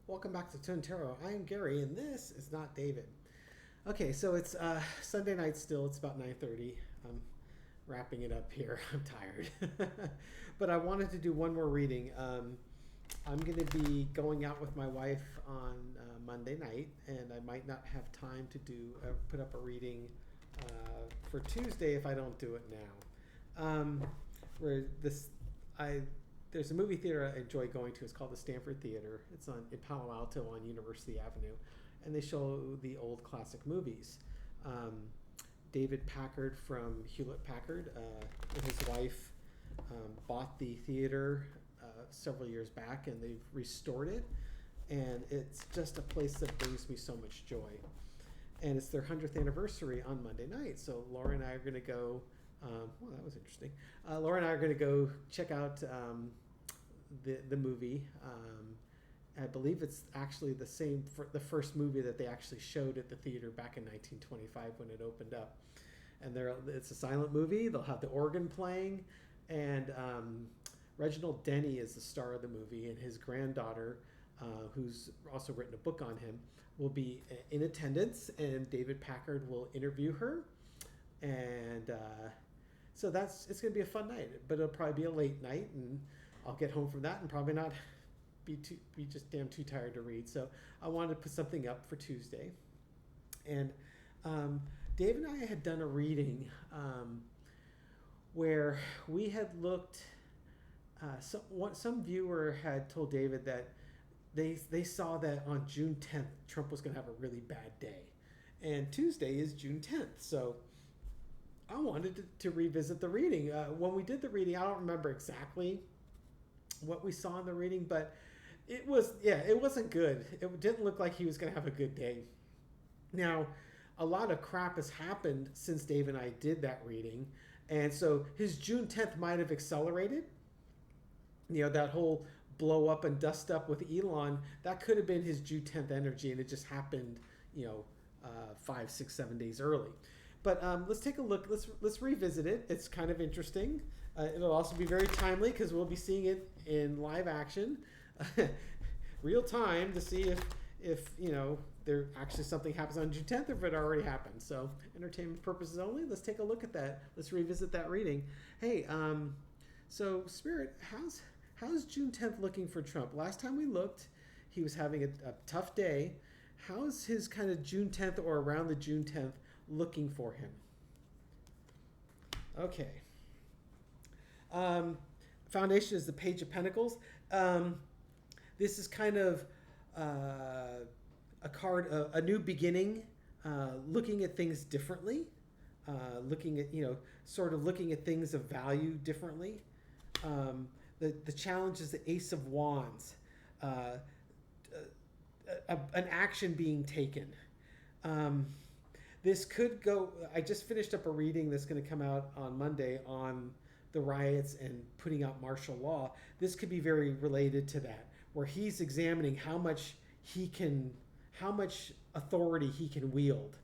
Welcome back to Tone Tarot. I am Gary, and this is not David. Okay, so it's Sunday night still. It's about 9:30. I'm wrapping it up here. I'm tired. But I wanted to do one more reading. I'm going to be going out with my wife on Monday night, and I might not have time to put up a reading for Tuesday if I don't do it now. Where this, I There's a movie theater I enjoy going to. It's called the Stanford Theater. It's in Palo Alto on University Avenue, and they show the old classic movies. David Packard from Hewlett Packard and his wife bought the theater several years back, and they've restored it, and it's just a place that brings me so much joy. And it's their 100th anniversary on Monday night, so Laura and I are going to go. Well, that was interesting. Laura and I are going to go check out the movie. I believe it's actually the first movie that they actually showed at the theater back in 1925 when it opened up. And it's a silent movie. They'll have the organ playing, and Reginald Denny is the star of the movie, and his granddaughter, who's also written a book on him, will be in attendance, and David Packard will interview her. And so it's going to be a fun night, but it'll probably be a late night, and I'll get home from that and probably not be just damn too tired to read. So I wanted to put something up for Tuesday. And Dave and I had done a reading where we had looked. Some viewer had told David that they saw that on June 10th Trump was going to have a really bad day, and Tuesday is June 10th. So I wanted to revisit the reading. When we did the reading, I don't remember exactly what we saw in the reading, but it wasn't good. It didn't look like he was going to have a good day. Now, a lot of crap has happened since Dave and I did that reading, and so his June 10th might have accelerated. That whole blow up and dust up with Elon, that could have been his June 10th energy, and it just happened, 5, 6, 7 days early. But let's take a look. Let's revisit it. It's kind of interesting. It'll also be very timely because we'll be seeing it in live action, real time, to see if there actually something happens on June 10th, or if it already happened. So entertainment purposes only. Let's take a look at that. Let's revisit that reading. Hey, so Spirit, how's June 10th looking for Trump? Last time we looked, he was having a tough day. How's his kind of June 10th or around the June 10th looking for him? Okay. Foundation is the Page of Pentacles. This is kind of a card, a new beginning, looking at things differently, looking at looking at things of value differently. The challenge is the Ace of Wands, an action being taken. This could go. I just finished up a reading that's going to come out on Monday on the riots and putting out martial law. This could be very related to that, where he's examining how much authority he can wield.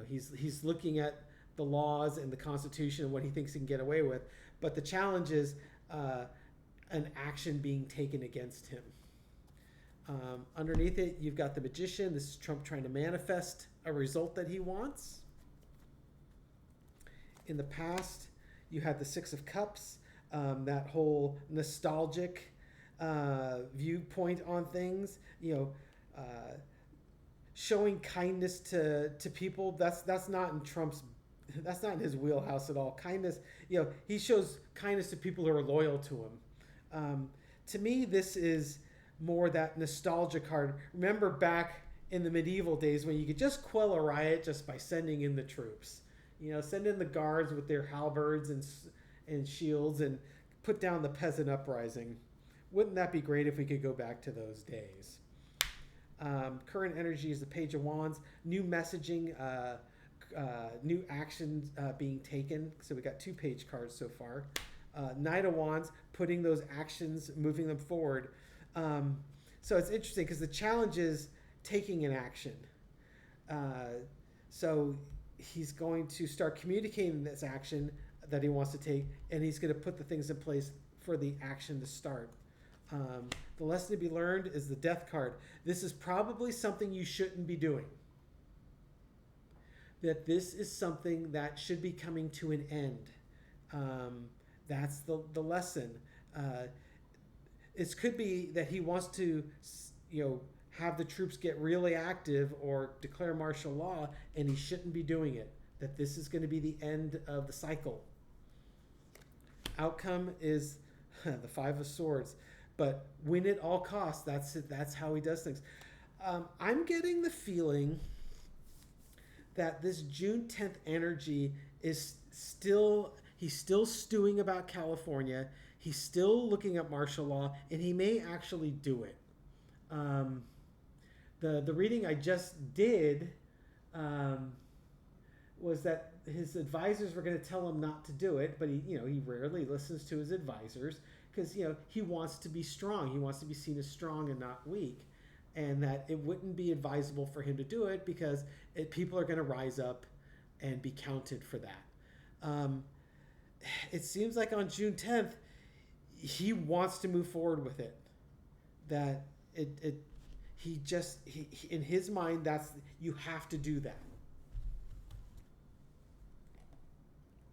He's looking at the laws and the Constitution and what he thinks he can get away with. But the challenge is an action being taken against him. Underneath it, you've got the Magician. This is Trump trying to manifest a result that he wants. In the past, you had the Six of Cups, that whole nostalgic viewpoint on things. Showing kindness to people. That's not in Trump's. That's not in his wheelhouse at all. Kindness. He shows kindness to people who are loyal to him. To me, this is more that nostalgia card. Remember back in the medieval days when you could just quell a riot just by sending in the troops. Send in the guards with their halberds and shields and put down the peasant uprising. Wouldn't that be great if we could go back to those days? Current energy is the Page of Wands. New messaging, new actions being taken. So we got 2 page cards so far. Knight of Wands, putting those actions, moving them forward. So it's interesting because the challenge is taking an action. So he's going to start communicating this action that he wants to take, and he's going to put the things in place for the action to start. The The lesson to be learned is the death card. This is probably something you shouldn't be doing. That this is something that should be coming to an end. That's the lesson. It could be that he wants to, have the troops get really active or declare martial law, and he shouldn't be doing it. That this is going to be the end of the cycle. Outcome is the Five of Swords, but win at all costs. That's how he does things. I'm getting the feeling that this June 10th energy is he's still stewing about California. He's still looking at martial law, and he may actually do it. The reading I just did was that his advisors were going to tell him not to do it, but he rarely listens to his advisors because he wants to be strong. He wants to be seen as strong and not weak, and that it wouldn't be advisable for him to do it because people are going to rise up and be counted for that. It seems like on June 10th, he wants to move forward with it. That he in his mind, you have to do that.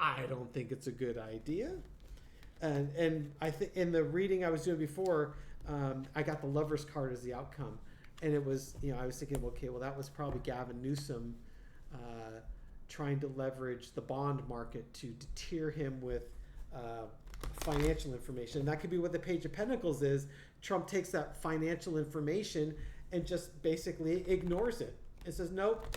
I don't think it's a good idea. And I think in the reading I was doing before, I got the Lover's card as the outcome. And it was, I was thinking, okay, well, that was probably Gavin Newsom trying to leverage the bond market to deter him with financial information. And that could be what the Page of Pentacles is. Trump takes that financial information and just basically ignores it. It says, nope,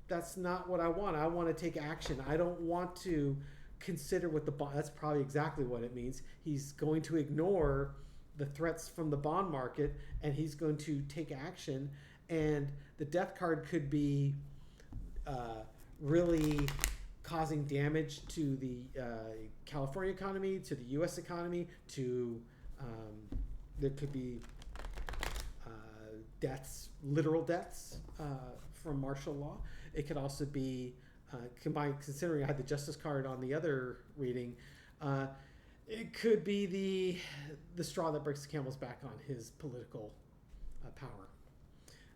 that's not what I want. I want to take action. I don't want to consider what the bond, that's probably exactly what it means. He's going to ignore the threats from the bond market, and he's going to take action. And the death card could be really causing damage to the California economy, to the U.S. economy, to there could be deaths, literal deaths from martial law. It could also be combined, considering I had the Justice card on the other reading, it could be the straw that breaks the camel's back on his political power.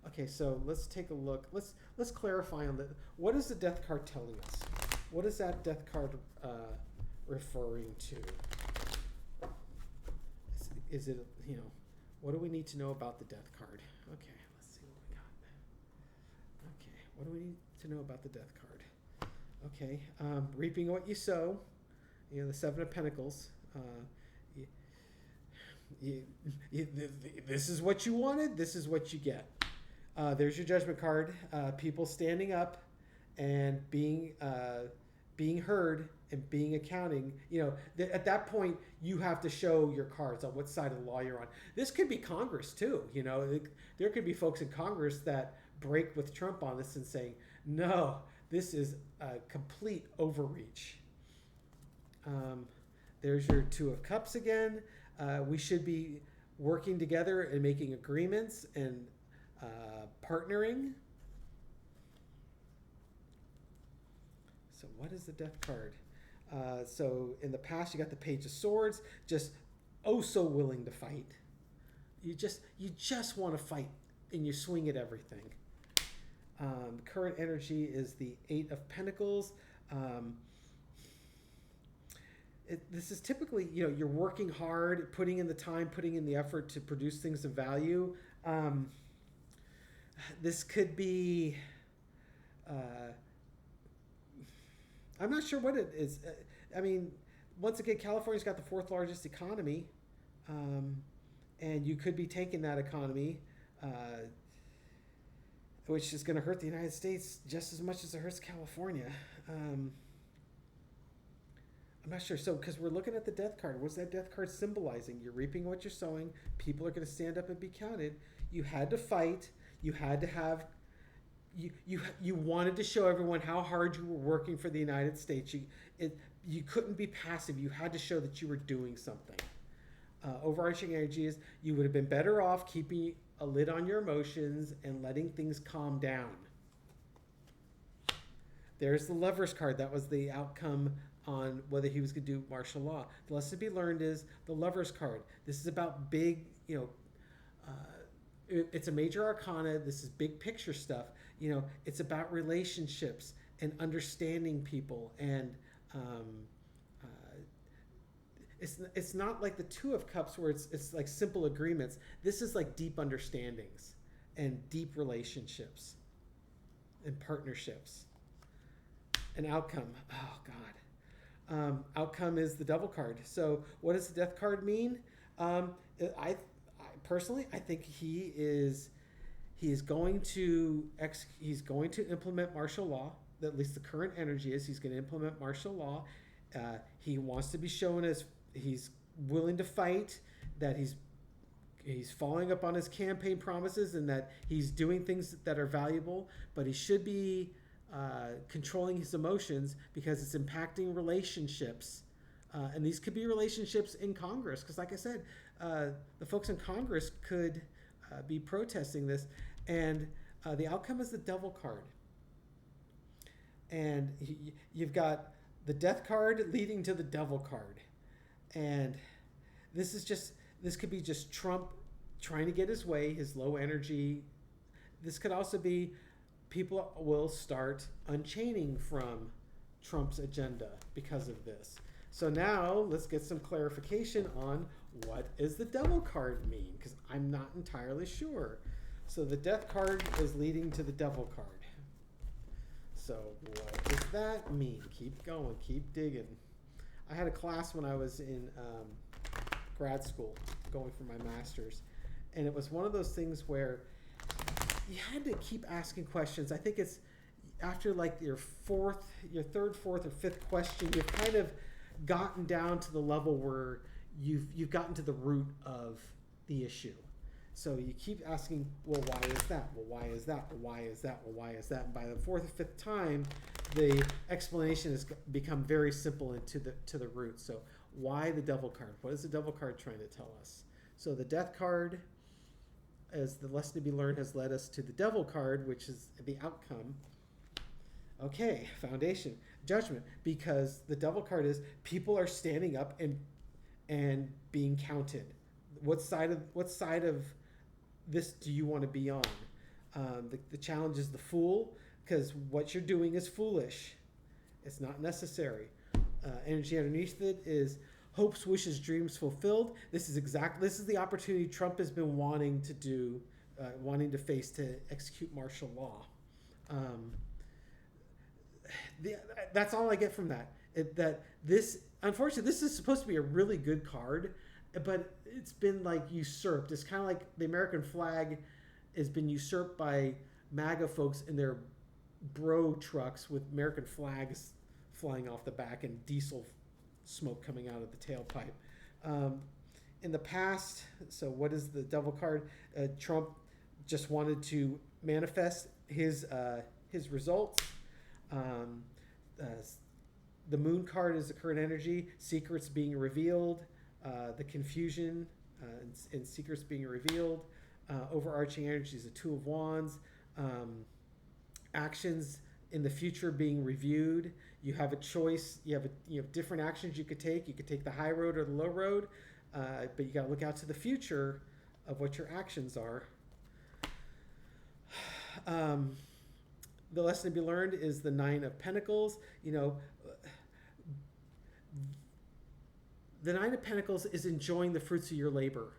Okay, so let's take a look. Let's clarify on what is the death card telling us? What is that death card referring to? Is it, what do we need to know about the death card? Okay, let's see what we got. Okay, what do we need to know about the death card? Okay, reaping what you sow. The Seven of Pentacles. This is what you wanted. This is what you get. There's your Judgment card. People standing up and being heard and being accounting. At that point, you have to show your cards on what side of the law you're on. This could be Congress too. There could be folks in Congress that break with Trump on this and saying, no, this is a complete overreach. There's your Two of Cups again. We should be working together and making agreements and partnering. So what is the death card? So in the past, you got the Page of Swords, just so willing to fight. You just want to fight, and you swing at everything. Current energy is the Eight of Pentacles. This is typically, you're working hard, putting in the time, putting in the effort to produce things of value. This could be, I'm not sure what it is. Once again, California's got the fourth largest economy, and you could be tanking that economy, which is going to hurt the United States just as much as it hurts California. I'm not sure. So, because we're looking at the death card, what's that death card symbolizing? You're reaping what you're sowing. People are going to stand up and be counted. You had to fight. You had to have. You wanted to show everyone how hard you were working for the United States. You couldn't be passive. You had to show that you were doing something. Overarching energy is you would have been better off keeping a lid on your emotions and letting things calm down. There's the Lover's card. That was the outcome on whether he was going to do martial law. The lesson to be learned is the Lover's card. This is about big, It's a major arcana. This is big picture stuff. It's about relationships and understanding people, and um, uh, it's not like the Two of Cups where it's like simple agreements. This is like deep understandings and deep relationships and partnerships. An outcome. Oh God. Outcome is the Devil card. So what does the Death card mean? Um, I personally, I think he is going to he's going to implement martial law. At least the current energy is he's going to implement martial law. He wants to be shown as he's willing to fight. That he's following up on his campaign promises and that he's doing things that are valuable. But he should be controlling his emotions because it's impacting relationships. And these could be relationships in Congress because, like I said, the folks in Congress could be protesting this. And the outcome is the Devil card. And you've got the Death card leading to the Devil card. And this could be just Trump trying to get his way, his low energy. This could also be people will start unchaining from Trump's agenda because of this. So now let's get some clarification on what does the Devil card mean, because I'm not entirely sure. So the Death card is leading to the Devil card. So what does that mean? Keep going, keep digging. I had a class when I was in grad school, going for my master's, and it was one of those things where you had to keep asking questions. I think it's after like your third, fourth, or fifth question, you've kind of gotten down to the level where you've gotten to the root of the issue. So you keep asking, well, why is that? Well, why is that? Well, why is that? Well, why is that? And by the fourth or fifth time, the explanation has become very simple and to the root. So why the Devil card? What is the Devil card trying to tell us? So the Death card, as the lesson to be learned, has led us to the Devil card, which is the outcome. Okay, foundation, judgment, because the Devil card is people are standing up and being counted. What side of this do you want to be on? The challenge is the Fool, because what you're doing is foolish. It's not necessary. Energy underneath it is hopes, wishes, dreams fulfilled. This is the opportunity Trump has been wanting to do, wanting to face to execute martial law. That's all I get from that. Unfortunately, this is supposed to be a really good card, but it's been like usurped. It's kind of like the American flag has been usurped by MAGA folks in their bro trucks with American flags flying off the back and diesel smoke coming out of the tailpipe. In the past, so what is the Devil card? Trump just wanted to manifest his results. The Moon card is the current energy, secrets being revealed, the confusion and secrets being revealed. Overarching energy is the Two of Wands. Actions in the future being reviewed. You have a choice. You have different actions you could take. You could take the high road or the low road, but you got to look out to the future of what your actions are. The lesson to be learned is the Nine of Pentacles. The Nine of Pentacles is enjoying the fruits of your labor.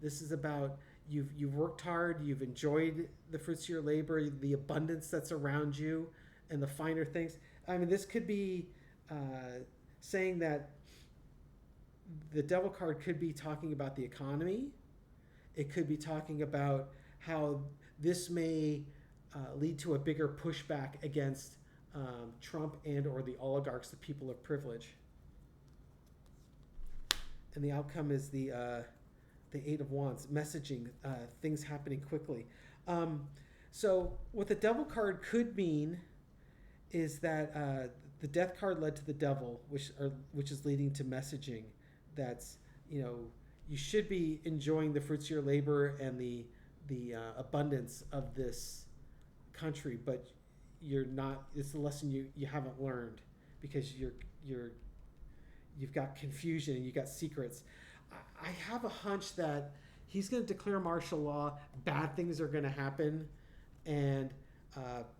This is about you've worked hard, you've enjoyed the fruits of your labor, the abundance that's around you, and the finer things. I mean, this could be saying that the Devil card could be talking about the economy. It could be talking about how this may lead to a bigger pushback against Trump and or the oligarchs, the people of privilege. And the outcome is the Eight of Wands, messaging, things happening quickly. So what the Devil card could mean is that the Death card led to the Devil, which is leading to messaging. That's, you should be enjoying the fruits of your labor and the abundance of this country, but you're not. It's a lesson you haven't learned because you've got confusion and you got secrets. I have a hunch that he's going to declare martial law. Bad things are going to happen, and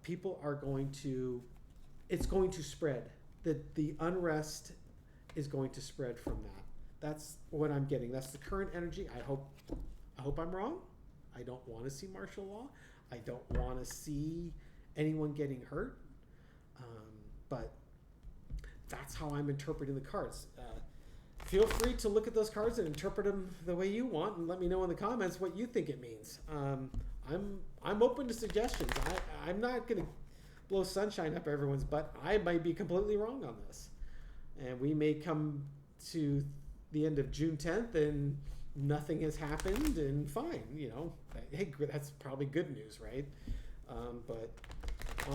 people are going to. It's going to spread. The unrest is going to spread from that. That's what I'm getting. That's the current energy. I hope I'm wrong. I don't want to see martial law. I don't want to see anyone getting hurt. But that's how I'm interpreting the cards. Feel free to look at those cards and interpret them the way you want, and let me know in the comments what you think it means. I'm open to suggestions. I'm not going to blow sunshine up everyone's butt. I might be completely wrong on this, and we may come to the end of June 10th and nothing has happened, and fine, hey, that's probably good news, right? But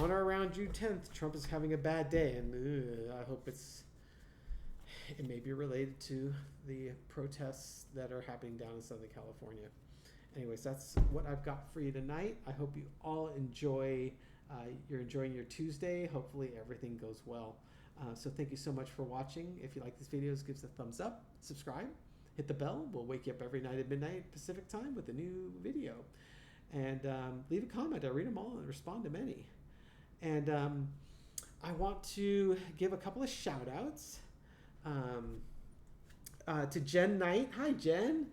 on or around June 10th, Trump is having a bad day, and I hope it may be related to the protests that are happening down in Southern California. Anyways, that's what I've got for you tonight. I hope you all enjoying your Tuesday. Hopefully everything goes well. So thank you so much for watching. If you like these videos, give us a thumbs up, subscribe, hit the bell. We'll wake you up every night at midnight Pacific time with a new video. And leave a comment. I read them all and respond to many. And I want to give a couple of shout outs to Jen Knight. Hi, Jen.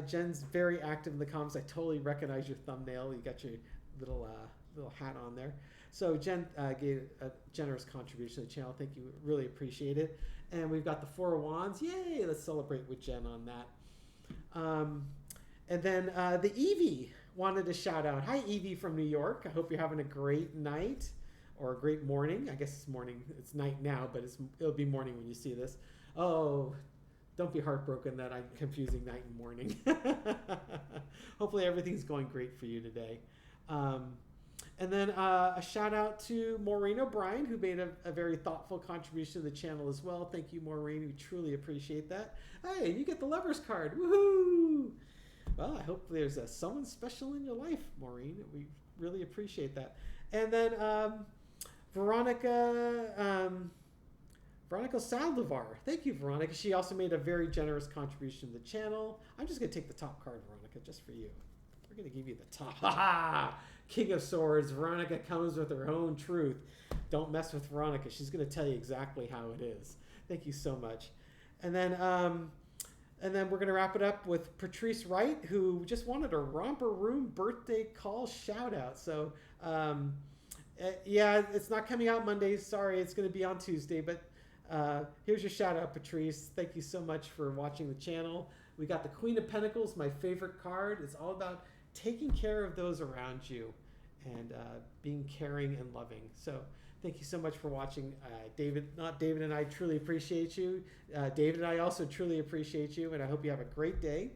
Jen's very active in the comments. I totally recognize your thumbnail. You got your little hat on there. So Jen gave a generous contribution to the channel. Thank you. Really appreciate it. And we've got the Four of Wands. Yay! Let's celebrate with Jen on that. And then the Evie wanted a shout out. Hi, Evie from New York. I hope you're having a great night or a great morning. I guess it's morning. It's night now, but it'll be morning when you see this. Oh, don't be heartbroken that I'm confusing night and morning. Hopefully everything's going great for you today. And then a shout out to Maureen O'Brien, who made a very thoughtful contribution to the channel as well. Thank you, Maureen. We truly appreciate that. Hey, you get the Lovers card. Woohoo! Well, I hope there's someone special in your life, Maureen. We really appreciate that. And then Veronica Saldivar. Thank you, Veronica. She also made a very generous contribution to the channel. I'm just going to take the top card, Veronica, just for you. We're going to give you the top. Ha ha! King of Swords. Veronica comes with her own truth. Don't mess with Veronica. She's going to tell you exactly how it is. Thank you so much. And then we're going to wrap it up with Patrice Wright, who just wanted a Romper Room birthday call shout out. So, yeah, it's not coming out Monday. Sorry, it's going to be on Tuesday. But here's your shout out, Patrice. Thank you so much for watching the channel. We got the Queen of Pentacles, my favorite card. It's all about taking care of those around you and being caring and loving. So thank you so much for watching. David and I truly appreciate you. David and I also truly appreciate you, and I hope you have a great day.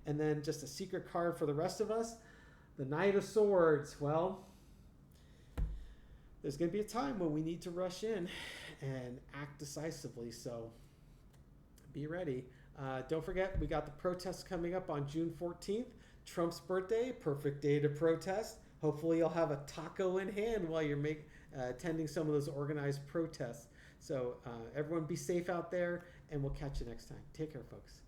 And then just a secret card for the rest of us, the Knight of Swords. Well, there's going to be a time when we need to rush in and act decisively, so be ready. Don't forget, we got the protests coming up on June 14th. Trump's birthday, perfect day to protest. Hopefully you'll have a taco in hand while you're attending some of those organized protests. So everyone be safe out there, and we'll catch you next time. Take care, folks.